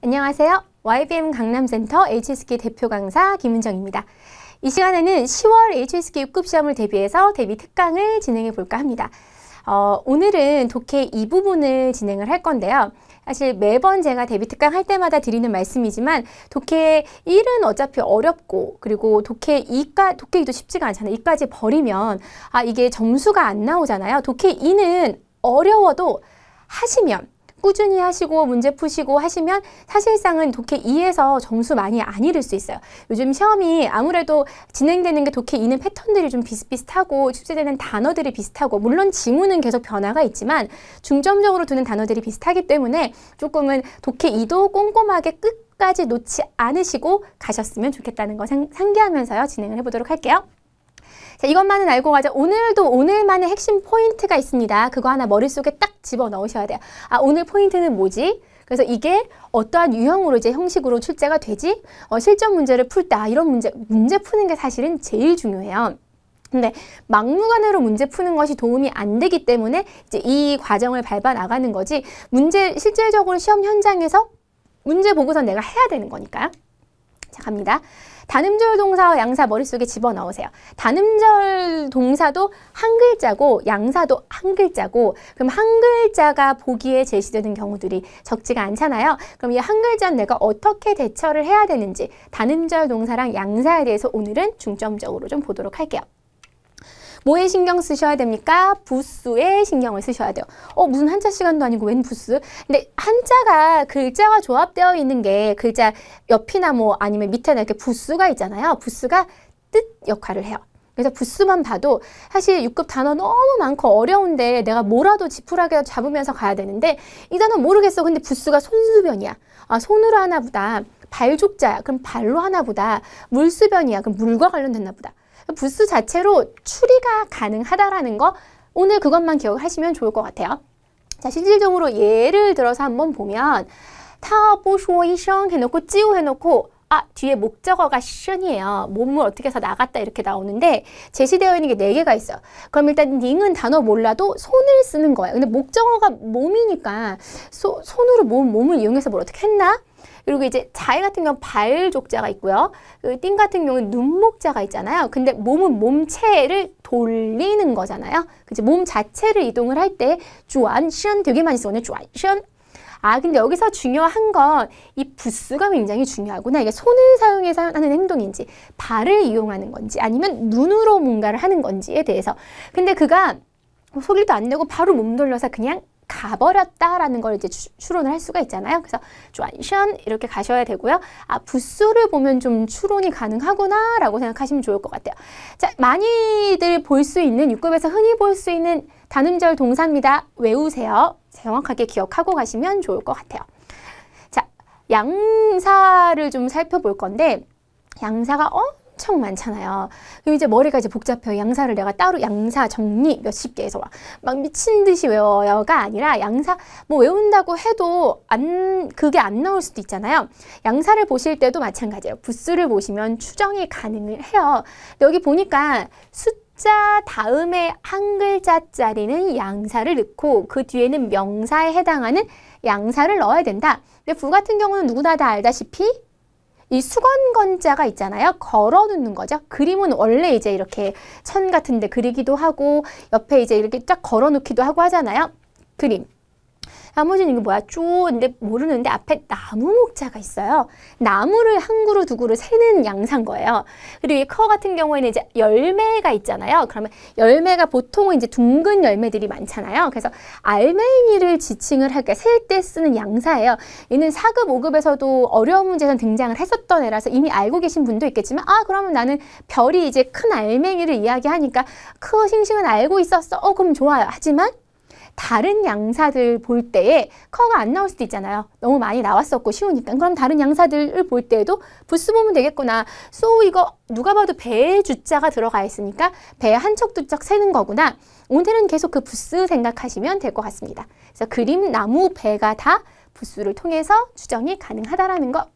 안녕하세요. YBM 강남센터 HSK 대표 강사 김은정입니다. 이 시간에는 10월 HSK 6급 시험을 대비해서 대비 특강을 진행해 볼까 합니다. 오늘은 독해 2부분을 진행을 할 건데요. 사실 매번 제가 대비 특강 할 때마다 드리는 말씀이지만 독해 1은 어차피 어렵고 그리고 독해 2도 쉽지가 않잖아요. 2까지 버리면 이게 점수가 안 나오잖아요. 독해 2는 어려워도 하시면 꾸준히 하시고 문제 푸시고 하시면 사실상은 독해 2에서 점수 많이 안 잃을 수 있어요. 요즘 시험이 아무래도 진행되는 게 독해 2는 패턴들이 좀 비슷비슷하고 출제되는 단어들이 비슷하고 물론 지문은 계속 변화가 있지만 중점적으로 두는 단어들이 비슷하기 때문에 조금은 독해 2도 꼼꼼하게 끝까지 놓지 않으시고 가셨으면 좋겠다는 거 상기하면서요. 진행을 해보도록 할게요. 자, 이것만은 알고 가자. 오늘도 오늘만의 핵심 포인트가 있습니다. 그거 하나 머릿속에 딱 집어넣으셔야 돼요. 오늘 포인트는 뭐지? 그래서 이게 어떠한 유형으로 이제 형식으로 출제가 되지? 실전 문제를 풀 때 이런 문제 푸는 게 사실은 제일 중요해요. 근데 막무가내로 문제 푸는 것이 도움이 안 되기 때문에 이제 이 과정을 밟아 나가는 거지. 실질적으로 시험 현장에서 문제 보고서 내가 해야 되는 거니까요. 자, 갑니다. 단음절 동사와 양사 머릿속에 집어넣으세요. 단음절 동사도 한 글자고 양사도 한 글자고 그럼 한 글자가 보기에 제시되는 경우들이 적지가 않잖아요. 그럼 이 한 글자는 내가 어떻게 대처를 해야 되는지 단음절 동사랑 양사에 대해서 오늘은 중점적으로 좀 보도록 할게요. 뭐에 신경 쓰셔야 됩니까? 부수에 신경을 쓰셔야 돼요. 무슨 한자 시간도 아니고 웬 부수? 근데 한자가 글자가 조합되어 있는 게 글자 옆이나 아니면 밑에나 이렇게 부수가 있잖아요. 부수가 뜻 역할을 해요. 그래서 부수만 봐도 사실 6급 단어 너무 많고 어려운데 내가 뭐라도 지푸라기라도 잡으면서 가야 되는데 이 단어 모르겠어. 근데 부수가 손수변이야. 손으로 하나 보다. 발족자야. 그럼 발로 하나 보다. 물수변이야. 그럼 물과 관련됐나 보다. 부수 자체로 추리가 가능하다라는 거 오늘 그것만 기억하시면 좋을 것 같아요. 자, 실질적으로 예를 들어서 한번 보면 他不说一声 해놓고 찌우 해놓고 뒤에 목적어가 身이에요. 몸을 어떻게 해서 나갔다 이렇게 나오는데 제시되어 있는 게 4개가 있어요. 그럼 일단 닝은 단어 몰라도 손을 쓰는 거예요. 근데 목적어가 몸이니까 손으로 몸을 이용해서 뭘 어떻게 했나? 그리고 이제 자해 같은 경우는 발족자가 있고요. 띵 같은 경우는 눈목자가 있잖아요. 근데 몸은 몸체를 돌리는 거잖아요. 그치? 몸 자체를 이동을 할 때 주안션 되게 많이 쓰거든요. 주안션. 근데 여기서 중요한 건 이 부스가 굉장히 중요하구나. 이게 손을 사용해서 하는 행동인지 발을 이용하는 건지 아니면 눈으로 뭔가를 하는 건지에 대해서. 근데 그가 소리도 안 내고 바로 몸 돌려서 그냥 가버렸다라는 걸 이제 추론을 할 수가 있잖아요. 그래서 쫌션 이렇게 가셔야 되고요. 부수를 보면 좀 추론이 가능하구나 라고 생각하시면 좋을 것 같아요. 자, 많이들 볼 수 있는 6급에서 흔히 볼 수 있는 단음절 동사입니다. 외우세요. 정확하게 기억하고 가시면 좋을 것 같아요. 자, 양사를 좀 살펴볼 건데 양사가 엄청 많잖아요. 그럼 이제 머리가 이제 복잡해요. 양사를 내가 따로 양사 정리 몇십 개 해서 막 미친 듯이 외워요가 아니라 양사 외운다고 해도 그게 안 나올 수도 있잖아요. 양사를 보실 때도 마찬가지예요. 부수를 보시면 추정이 가능을 해요. 여기 보니까 숫자 다음에 한 글자짜리는 양사를 넣고 그 뒤에는 명사에 해당하는 양사를 넣어야 된다. 근데 부 같은 경우는 누구나 다 알다시피 이 수건건자가 있잖아요. 걸어 놓는 거죠. 그림은 원래 이제 이렇게 천 같은 데 그리기도 하고 옆에 이제 이렇게 쫙 걸어 놓기도 하고 하잖아요. 그림. 나머지는 이게 뭐야? 근데 모르는데 앞에 나무 목자가 있어요. 나무를 한 그루 두 그루 세는 양사인 거예요. 그리고 이 커 같은 경우에는 이제 열매가 있잖아요. 그러면 열매가 보통은 이제 둥근 열매들이 많잖아요. 그래서 알맹이를 지칭을 할 때 셀 때 쓰는 양사예요. 얘는 4급, 5급에서도 어려운 문제에서 등장을 했었던 애라서 이미 알고 계신 분도 있겠지만 그러면 나는 별이 이제 큰 알맹이를 이야기하니까 싱싱은 알고 있었어. 그럼 좋아요. 하지만 다른 양사들 볼 때에 커가 안 나올 수도 있잖아요. 너무 많이 나왔었고 쉬우니까. 그럼 다른 양사들을 볼 때에도 부스 보면 되겠구나. 이거 누가 봐도 배에 주자가 들어가 있으니까 배 한 척 두 척 세는 거구나. 오늘은 계속 그 부스 생각하시면 될 것 같습니다. 그래서 그림, 나무, 배가 다 부스를 통해서 추정이 가능하다라는 거.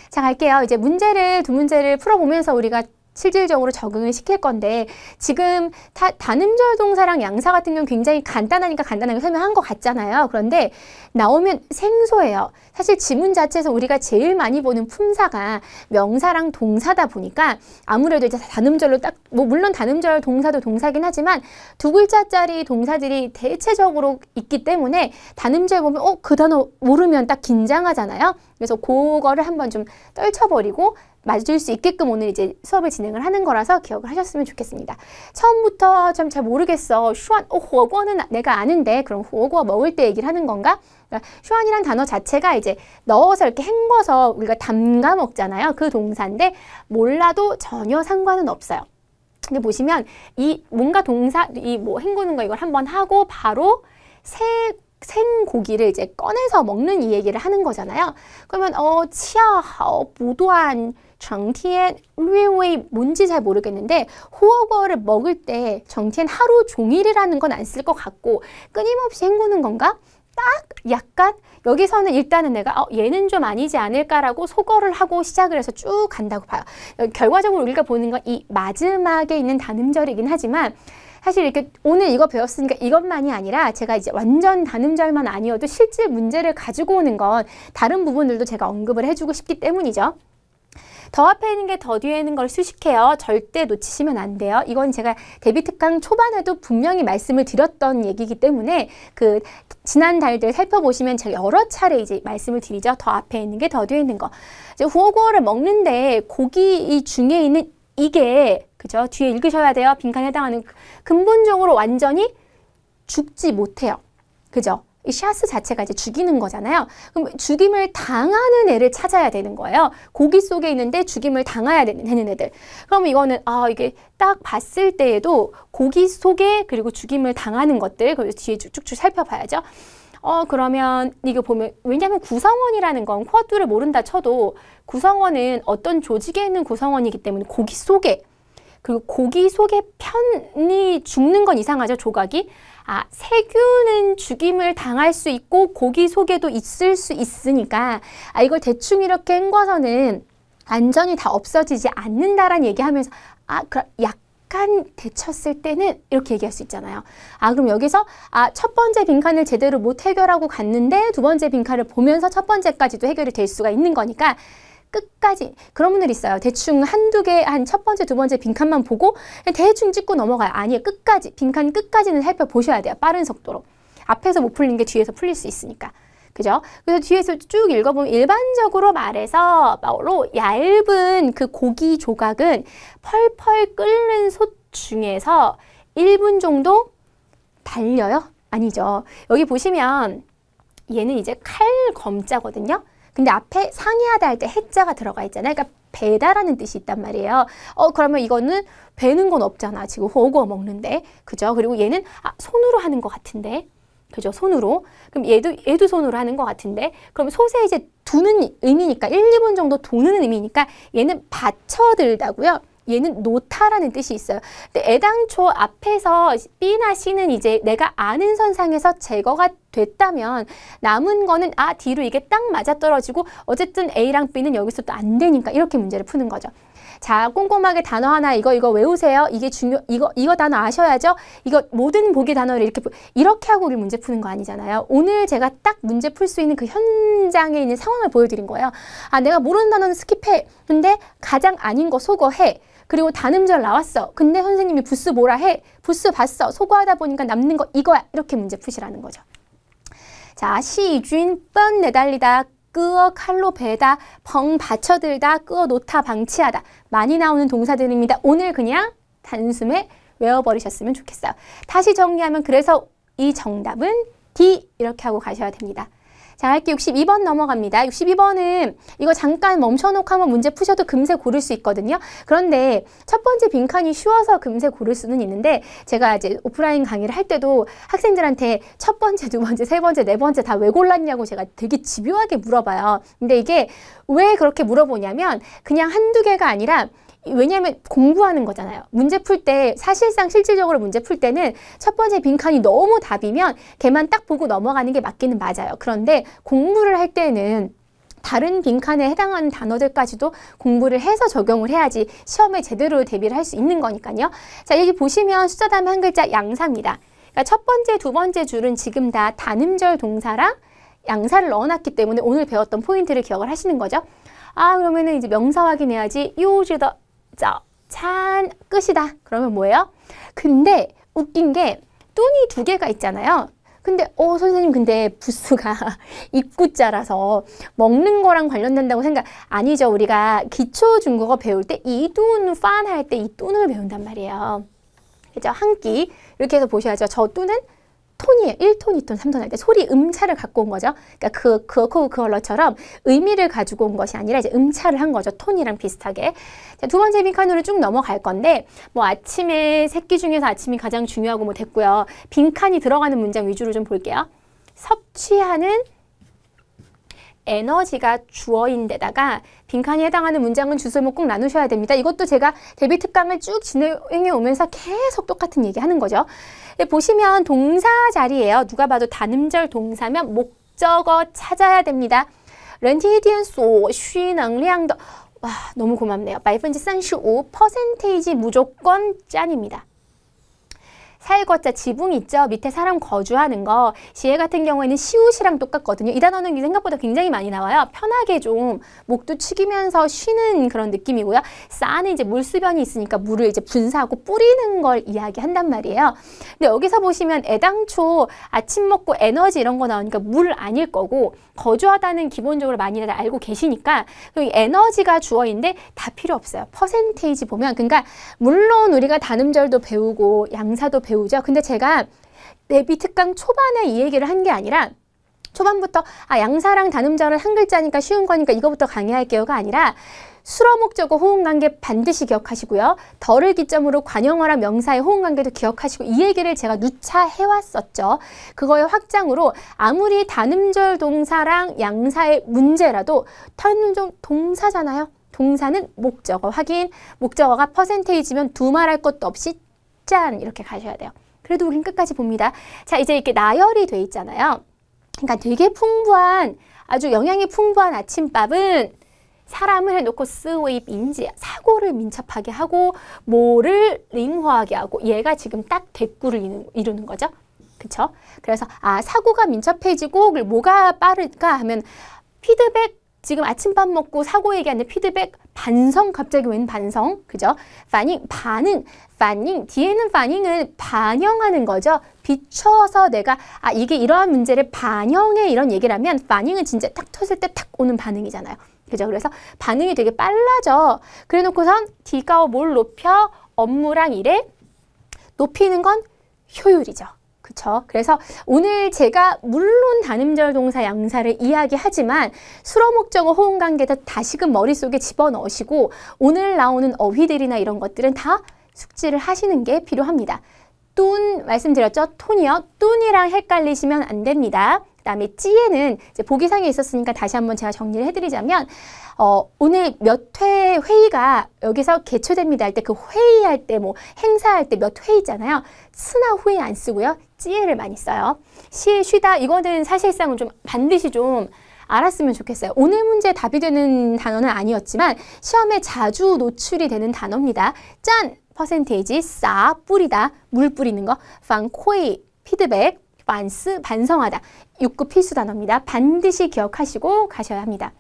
자, 갈게요. 이제 두 문제를 풀어보면서 우리가 실질적으로 적응을 시킬 건데 지금 단음절 동사랑 양사 같은 경우는 굉장히 간단하니까 간단하게 설명한 것 같잖아요. 그런데 나오면 생소해요. 사실 지문 자체에서 우리가 제일 많이 보는 품사가 명사랑 동사다 보니까 아무래도 이제 단음절로 딱 뭐 물론 단음절 동사도 동사긴 하지만 두 글자짜리 동사들이 대체적으로 있기 때문에 단음절 보면 그 단어 모르면 딱 긴장하잖아요. 그래서 그거를 한번 좀 떨쳐버리고 맞을 수 있게끔 오늘 이제 수업을 진행을 하는 거라서 기억을 하셨으면 좋겠습니다. 처음부터 좀 잘 모르겠어. 슈안, 호어구어는 내가 아는데 그럼 호어구어 먹을 때 얘기를 하는 건가? 그러니까 슈안이란 단어 자체가 이제 넣어서 이렇게 헹궈서 우리가 담가 먹잖아요. 그 동사인데 몰라도 전혀 상관은 없어요. 근데 보시면 이 뭔가 동사, 이 뭐 헹구는 거 이걸 한번 하고 바로 생고기를 이제 꺼내서 먹는 이 얘기를 하는 거잖아요. 그러면 치아하오 보도한 정티엔 류웨이 뭔지 잘 모르겠는데 호어구어를 먹을 때 정티엔 하루 종일이라는 건 안 쓸 것 같고 끊임없이 헹구는 건가? 딱 약간 여기서는 일단은 내가 얘는 좀 아니지 않을까라고 소거를 하고 시작을 해서 쭉 간다고 봐요. 결과적으로 우리가 보는 건 이 마지막에 있는 단음절이긴 하지만 사실 이렇게 오늘 이거 배웠으니까 이것만이 아니라 제가 이제 완전 단음절만 아니어도 실제 문제를 가지고 오는 건 다른 부분들도 제가 언급을 해주고 싶기 때문이죠. 더 앞에 있는 게 더 뒤에 있는 걸 수식해요. 절대 놓치시면 안 돼요. 이건 제가 데뷔 특강 초반에도 분명히 말씀을 드렸던 얘기이기 때문에 그 지난 달들 살펴보시면 제가 여러 차례 이제 말씀을 드리죠. 더 앞에 있는 게 더 뒤에 있는 거. 이제 후어구어를 먹는데 고기 이 중에 있는 이게 그죠? 뒤에 읽으셔야 돼요. 빈칸에 해당하는 근본적으로 완전히 죽지 못해요. 그죠? 이 샤스 자체가 이제 죽이는 거잖아요. 그럼 죽임을 당하는 애를 찾아야 되는 거예요. 고기 속에 있는데 죽임을 당해야 되는 애들. 그럼 이거는 이게 딱 봤을 때에도 고기 속에 그리고 죽임을 당하는 것들 그래서 뒤에 쭉쭉 살펴봐야죠. 그러면 이거 보면 왜냐하면 구성원이라는 건 코어뚜를 모른다 쳐도 구성원은 어떤 조직에 있는 구성원이기 때문에 고기 속에 그리고 고기 속에 편이 죽는 건 이상하죠. 조각이. 세균은 죽임을 당할 수 있고 고기 속에도 있을 수 있으니까 이걸 대충 이렇게 헹궈서는 완전히 다 없어지지 않는다라는 얘기하면서 그럼 약간 데쳤을 때는 이렇게 얘기할 수 있잖아요. 그럼 여기서 첫 번째 빈칸을 제대로 못 해결하고 갔는데 두 번째 빈칸을 보면서 첫 번째까지도 해결이 될 수가 있는 거니까 끝까지 그런 분들 있어요. 대충 한두 개, 한 첫 번째, 두 번째 빈칸만 보고 대충 찍고 넘어가요. 아니에요. 끝까지, 빈칸 끝까지는 살펴보셔야 돼요. 빠른 속도로. 앞에서 못 풀린 게 뒤에서 풀릴 수 있으니까. 그죠? 그래서 뒤에서 쭉 읽어보면 일반적으로 말해서 얇은 그 고기 조각은 펄펄 끓는 솥 중에서 1분 정도 달려요? 아니죠. 여기 보시면 얘는 이제 칼검자거든요. 근데 앞에 상이하다 할 때 해자가 들어가 있잖아요. 그러니까 배다라는 뜻이 있단 말이에요. 그러면 이거는 배는 건 없잖아. 지금 호구어 먹는데. 그죠? 그리고 얘는 손으로 하는 것 같은데. 그죠? 손으로. 그럼 얘도 손으로 하는 것 같은데. 그럼 솥에 이제 두는 의미니까 1, 2분 정도 도는 의미니까 얘는 받쳐들다고요. 얘는 놓다라는 뜻이 있어요. 근데 애당초 앞에서 B나 C는 이제 내가 아는 선상에서 제거가 됐다면 남은 거는 D로 이게 딱 맞아떨어지고 어쨌든 A랑 B는 여기서 또 안 되니까 이렇게 문제를 푸는 거죠. 자, 꼼꼼하게 단어 하나 이거 외우세요. 이게 이거 단어 아셔야죠. 이거 모든 보기 단어를 이렇게 하고 우리 문제 푸는 거 아니잖아요. 오늘 제가 딱 문제 풀 수 있는 그 현장에 있는 상황을 보여드린 거예요. 내가 모르는 단어는 스킵해. 근데 가장 아닌 거 소거해. 그리고 단음절 나왔어. 근데 선생님이 부스 뭐라 해? 부스 봤어. 소거하다 보니까 남는 거 이거야. 이렇게 문제 푸시라는 거죠. 자, 시준, 뻔 내달리다, 끄어 칼로 베다, 벙 받쳐들다, 끄어 놓다, 방치하다. 많이 나오는 동사들입니다. 오늘 그냥 단숨에 외워버리셨으면 좋겠어요. 다시 정리하면 그래서 이 정답은 D 이렇게 하고 가셔야 됩니다. 자, 할게 62번 넘어갑니다. 62번은 이거 잠깐 멈춰놓고 한번 문제 푸셔도 금세 고를 수 있거든요. 그런데 첫 번째 빈칸이 쉬워서 금세 고를 수는 있는데 제가 이제 오프라인 강의를 할 때도 학생들한테 첫 번째, 두 번째, 세 번째, 네 번째 다 왜 골랐냐고 제가 되게 집요하게 물어봐요. 근데 이게 왜 그렇게 물어보냐면 그냥 한두 개가 아니라 왜냐하면 공부하는 거잖아요. 문제 풀 때 사실상 실질적으로 문제 풀 때는 첫 번째 빈칸이 너무 답이면 걔만 딱 보고 넘어가는 게 맞기는 맞아요. 그런데 공부를 할 때는 다른 빈칸에 해당하는 단어들까지도 공부를 해서 적용을 해야지 시험에 제대로 대비를 할 수 있는 거니까요. 자, 여기 보시면 숫자 다음에 한 글자 양사입니다. 그러니까 첫 번째, 두 번째 줄은 지금 다 단음절 동사랑 양사를 넣어놨기 때문에 오늘 배웠던 포인트를 기억을 하시는 거죠. 아, 그러면은 이제 명사 확인해야지. 요즈더 찬 끝이다. 그러면 뭐예요? 근데 웃긴 게 뚠이 두 개가 있잖아요. 근데 선생님 근데 부스가 입구자라서 먹는 거랑 관련된다고 생각 아니죠. 우리가 기초 중국어 배울 때 이뚠 판 할 때 이 뚠을 배운단 말이에요. 그죠? 한 끼 이렇게 해서 보셔야죠. 저 뚠은 톤이에요. 1톤, 2톤, 3톤 할 때 소리 음차를 갖고 온 거죠. 그러니까 그걸처럼 의미를 가지고 온 것이 아니라 이제 음차를 한 거죠. 톤이랑 비슷하게. 자, 두 번째 빈칸으로 쭉 넘어갈 건데 뭐 아침에 새끼 중에서 아침이 가장 중요하고 뭐 됐고요. 빈칸이 들어가는 문장 위주로 좀 볼게요. 섭취하는 에너지가 주어인데다가 빈칸에 해당하는 문장은 주소목 꼭 나누셔야 됩니다. 이것도 제가 대비 특강을 쭉 진행해 오면서 계속 똑같은 얘기 하는 거죠. 보시면 동사 자리예요. 누가 봐도 단음절 동사면 목적어 찾아야 됩니다. 人体一天所需能量的 와, 너무 고맙네요. 35% 무조건 짠입니다. 살거자 지붕 있죠? 밑에 사람 거주하는 거. 시에 같은 경우에는 시옷이랑 똑같거든요. 이 단어는 생각보다 굉장히 많이 나와요. 편하게 좀 목도 축이면서 쉬는 그런 느낌이고요. 싸는 이제 물수변이 있으니까 물을 이제 분사하고 뿌리는 걸 이야기한단 말이에요. 근데 여기서 보시면 애당초 아침 먹고 에너지 이런 거 나오니까 물 아닐 거고 거주하다는 기본적으로 많이들 알고 계시니까 에너지가 주어인데 다 필요 없어요. 퍼센테이지 보면 그러니까 물론 우리가 단음절도 배우고 양사도 배우죠. 근데 제가 대비 특강 초반에 이 얘기를 한 게 아니라 초반부터 양사랑 단음절은 한 글자니까 쉬운 거니까 이거부터 강의할게요가 아니라 수로 목적어 호응관계 반드시 기억하시고요. 덜을 기점으로 관용어랑 명사의 호응관계도 기억하시고 이 얘기를 제가 누차 해왔었죠. 그거의 확장으로 아무리 단음절 동사랑 양사의 문제라도 단음절 동사잖아요. 동사는 목적어 확인, 목적어가 퍼센테이지면 두말할 것도 없이 짠 이렇게 가셔야 돼요. 그래도 우린 끝까지 봅니다. 자, 이제 이렇게 나열이 돼 있잖아요. 그러니까 되게 풍부한 아주 영양이 풍부한 아침밥은 사람을 해놓고 스웨입 인지 사고를 민첩하게 하고 뭐를 링화하게 하고 얘가 지금 딱 대꾸를 이루는 거죠. 그쵸? 그래서 사고가 민첩해지고 뭐가 빠를까 하면 피드백 지금 아침밥 먹고 사고 얘기하는데 피드백 반성 갑자기 웬 반성 그죠? 반응 뒤에는 반응은 반영하는 거죠. 비춰서 내가 이게 이러한 문제를 반영해 이런 얘기를 하면 반응은 진짜 딱 터질 때 탁 오는 반응이잖아요. 그죠? 그래서 반응이 되게 빨라져. 그래 놓고선 D가 뭘 높여? 업무랑 일에 높이는 건 효율이죠. 그쵸? 그래서 오늘 제가 물론 단음절 동사 양사를 이야기하지만 수로 목적어 호응 관계도 다시금 머릿속에 집어넣으시고 오늘 나오는 어휘들이나 이런 것들은 다 숙지를 하시는 게 필요합니다. 뚠 말씀드렸죠? 톤이요. 뚠이랑 헷갈리시면 안 됩니다. 그 다음에 찌에는 이제 보기상에 있었으니까 다시 한번 제가 정리를 해드리자면 오늘 몇 회 회의가 여기서 개최됩니다 할 때 그 회의할 때 뭐 행사할 때 몇 회 있잖아요. 스나 후에 안 쓰고요. 찌에를 많이 써요. 시에 쉬다 이거는 사실상은 좀 반드시 좀 알았으면 좋겠어요. 오늘 문제 답이 되는 단어는 아니었지만 시험에 자주 노출이 되는 단어입니다. 짠! 퍼센테이지, 싸, 뿌리다, 물 뿌리는 거, 방코이, 피드백, 반스, 반성하다. 6급 필수 단어입니다. 반드시 기억하시고 가셔야 합니다.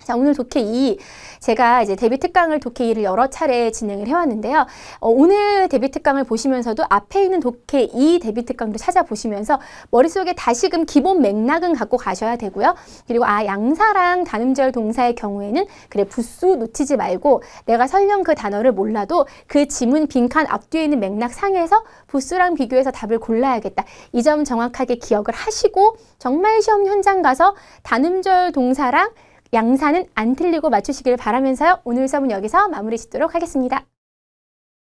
자, 오늘 독해 2 제가 이제 대비 특강을 독해 2를 여러 차례 진행을 해왔는데요. 오늘 대비 특강을 보시면서도 앞에 있는 독해 2 대비 특강도 찾아보시면서 머릿속에 다시금 기본 맥락은 갖고 가셔야 되고요. 그리고 양사랑 단음절 동사의 경우에는 그래 부수 놓치지 말고 내가 설령 그 단어를 몰라도 그 지문 빈칸 앞뒤에 있는 맥락 상에서 부수랑 비교해서 답을 골라야겠다. 이 점 정확하게 기억을 하시고 정말 시험 현장 가서 단음절 동사랑 양사는 안 틀리고 맞추시길 바라면서요. 오늘 수업은 여기서 마무리 짓도록 하겠습니다.